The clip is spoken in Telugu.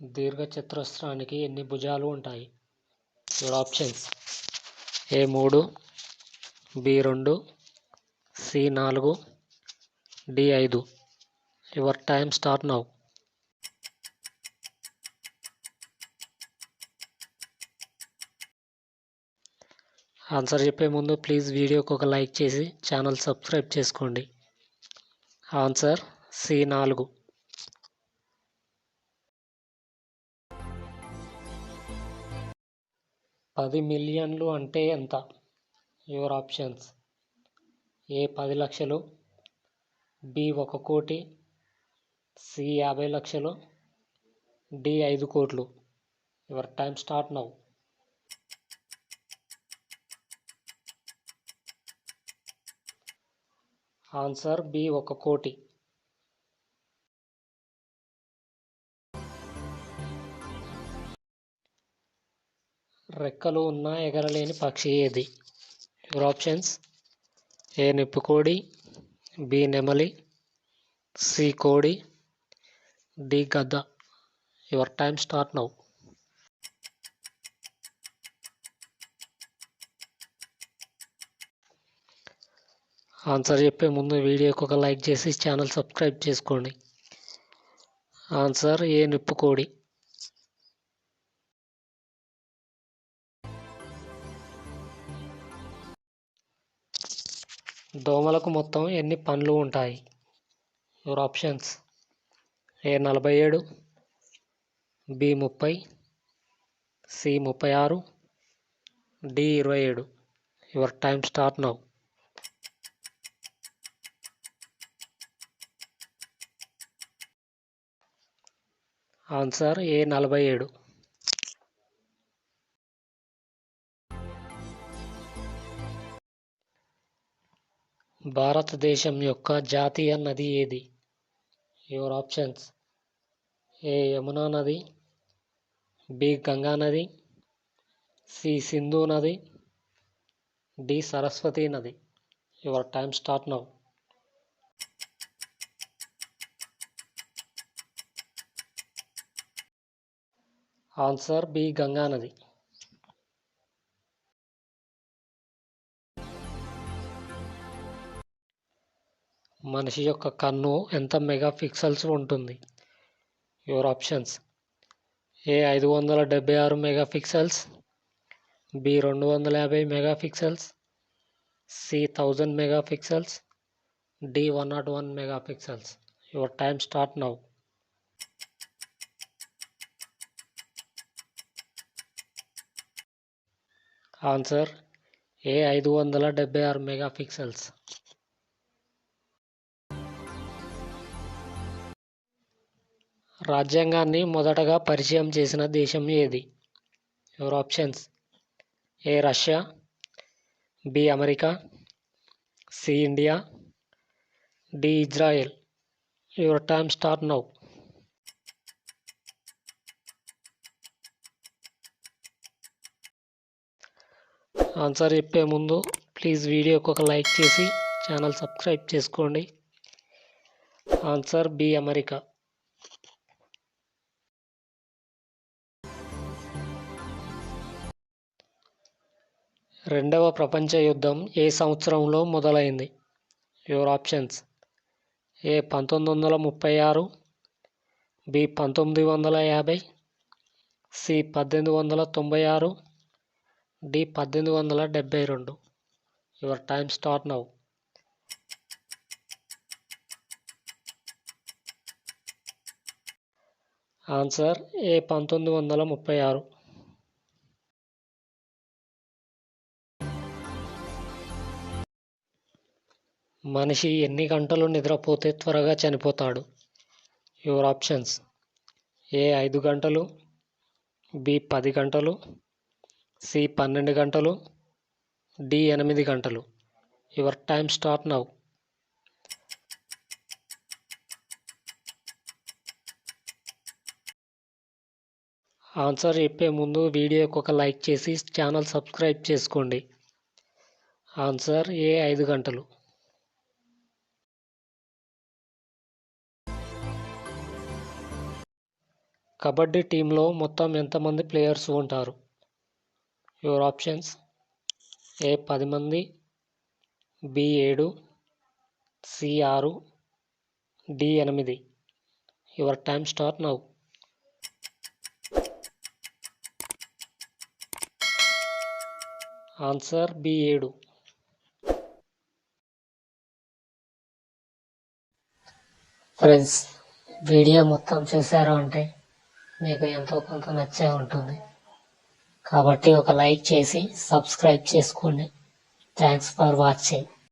దీర్ఘచతురస్రానికి ఎన్ని భుజాలు ఉంటాయి? Your options: A3, B2, C4, D5. Your time start now. Answer చెప్పే ముందు ప్లీజ్ వీడియోకి ఒక లైక్ చేసి ఛానల్ సబ్స్క్రైబ్ చేసుకోండి. Answer C4. $10 మిలియన్లు అంటే ఎంత? యువర్ ఆప్షన్స్: A 10 లక్షలు, B 1 కోటి, C 50 లక్షలు, D 5 కోట్లు. Your time start now. Answer B 1 కోటి. రెక్కలు ఉన్న ఎగరలేని పక్షి ఏది? యువర్ ఆప్షన్స్: A నిప్పుకోడి, B నెమలి, C కోడి, D గద్ద. Your time start now. Answer చెప్పే ముందు వీడియోకి ఒక లైక్ చేసి ఛానల్ సబ్స్క్రైబ్ చేసుకోండి. ఆన్సర్ ఏ నిప్పుకోడి. దోమలకు మొత్తం ఎన్ని పండ్లు ఉంటాయి? Your options: A 47, B 30, C 36, D 27. Your time start now. Answer A 47. భారతదేశం యొక్క జాతీయ నది ఏది? యువర్ ఆప్షన్స్: A యమునా నది, B గంగా నది, C సింధు నది, D సరస్వతి నది. Your time start now. Answer B Ganga నది. మనిషి యొక్క కన్ను ఎంత మెగా పిక్సెల్స్ ఉంటుంది? Your options: A 576 mega pixels, B 250 mega pixels, C 1000 mega pixels, D 101 mega pixels. Your time start now. Answer A 576 mega pixels. రాజ్యాంగాన్ని మొదటగా పరిచయం చేసిన దేశం ఏది? Your options: A Russia, B America, C India, D Israel. Your time start now. Answer చెప్పే ముందు ప్లీజ్ వీడియోకి ఒక లైక్ చేసి ఛానల్ సబ్స్క్రైబ్ చేసుకోండి. Answer B America. రెండవ ప్రపంచ యుద్ధం ఏ సంవత్సరంలో మొదలైంది? Your options: A 1936, B 1950, C 1896, D 1872. Your time start now. Answer A 1936. మనిషి ఎన్ని గంటలు నిద్రపోతే త్వరగా చనిపోతాడు? యువర్ ఆప్షన్స్: A 5 గంటలు, B 10 గంటలు, C 12 గంటలు, D 8 గంటలు. Your time start now. Answer చెప్పే ముందు వీడియోకి ఒక లైక్ చేసి ఛానల్ సబ్స్క్రైబ్ చేసుకోండి. ఆన్సర్ A 5 గంటలు. కబడ్డీ టీంలో మొత్తం ఎంతమంది ప్లేయర్స్ ఉంటారు? యువర్ ఆప్షన్స్: ఏ 10 మంది, B 7, C 6, D 8. Your time start now. Answer B 7. Friends, video మొత్తం చూశారు అంటే మీకు ఎంతో కొంత నచ్చే ఉంటుంది. కాబట్టి ఒక లైక్ చేసి సబ్స్క్రైబ్ చేసుకోండి. Thanks for watching.